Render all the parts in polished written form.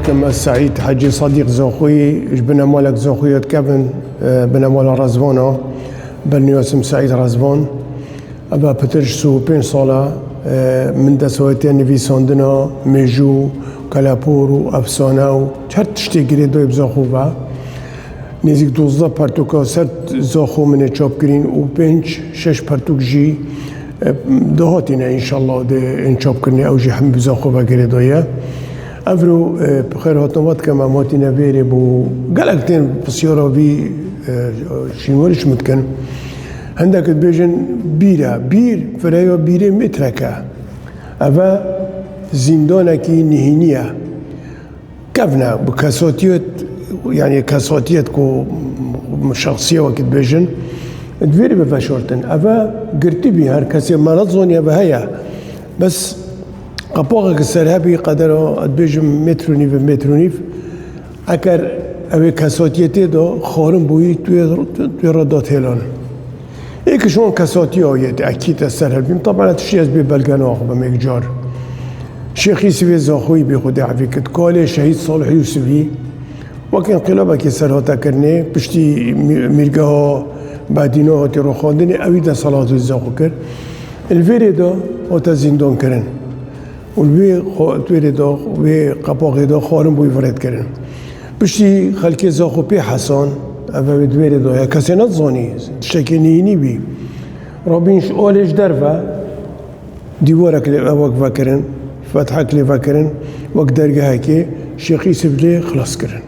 كم السعيد حجي صديق زوخوي بنا مالك زوخوي كابن بنا مال رزفانا بني اسم سعيد رزفان ابا بترش سو بين صالة من دسويتين نفيساندنا ميجو كالابور وافسانا و هر تشتي قريدو بزوخو با نزيك 12 پرتوكا سر زوخو من چاپ کرین و 5-6 پرتوك جي دهاتنا ان شاء الله ده انچاپ کرنی او جي هم بزوخو با قريدويا افرو بخير هاتنوات كما ماتنا بيري بو قالكتين بسيارة بي شنورش متكن عندك بيجن بير فرايو بيري متركة أفا زندانكي نهينية كفنا بكاساتيات يعني كاساتيات كو شخصية وقت بيجن دفيري بفاشورتن أفا قرتي بي هر كاسي مرض زونيا بهايا بس قبوغك السرهبي قدروا أدبيجم مترونيف أكر أبي كاساتيتي دو خارم بوي توي ردات هلان إيك شون كاساتي آيات أكيد السرهبي طبعا تشيز ببلغانو أخبا ميكجار شيخي سوي زاخوي بيخود عفي كتكالي شهيد صالح يوسفي وكان انقلابا كي سرهاتا كرني بشتي ميرقاها بعدينو هاتي رو خاندني أوي دا صلاة الزاخو كر الفيري دا هاتا زندان كرن والبي تويري دا وي قباغي دا خارم بوي فرد كرن بشتي خلقي زاخو بي حسان أفا بدويري دا يا كسي نتزاني شكينيني بي رابينش آلش درفا ديوارك اللي أواك فاكرن فتحك اللي فاكرن وك درقه هكي شيخي سفلي خلاص كرن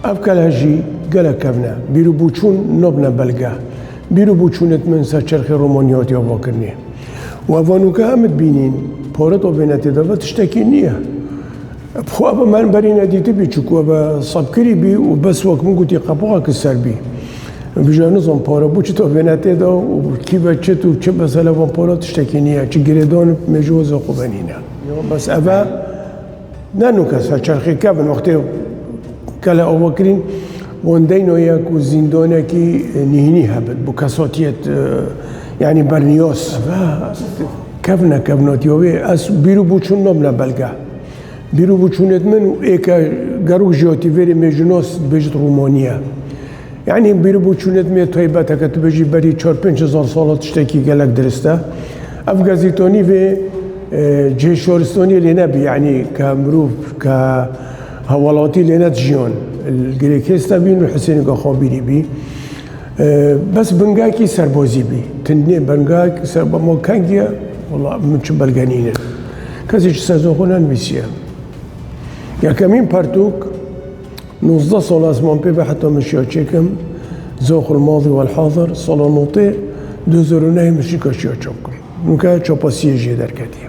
أفكال هجي قال كفنا بيرو بوچون نبنا بلغا بيرو بوچونت من سرچرخ رومانيات يا واكرني وافانوكا هم بينين بورت وبيناتي دفا تشتكي نيه بخوابا من برينا ديتي بيچوكو ابا صبكري بي وبس وقت من قلتي قبوغا كسر بي بجا نظام بورا بوچت وبيناتي دا وكيفا چت وچه بسالا وان بورا تشتكي نيه چه گريدان مجوز وقوبانينا بس افا نانوكا سرچرخي كفن وقتي كلا أوكرين وندينو ياكو زندونا كي نهني هبت بكاساتية يعني برنيوس كفنا تيوي أس بيرو بوچون نبنا بلغا بيرو بوچونت من إيكا غارو جيوتي فيري ميجنوس بيجت رومانيا يعني بيرو بوچونت مي طيبتا كتبجي بري 4-5 سالة تشتكي قالك درستا أفغازيتوني في جيشورستوني لنبي يعني كمروف هوالاتي لينات جيون الجريكيستا بين وحسين قخابيري بي بس بنجاكي سربوزي بي تنين بنجاك سرب ما كانجيا والله من شو بلغانين كذا سازوخونا نبيسيا يا كمين بارتوك نص صلاة اسمان بي حتى مشي تشيكم زوخ الماضي والحاضر صلاة نوطي 2 مشي كاشيا تشوكم نكا تشوباسيه جي دركاتيا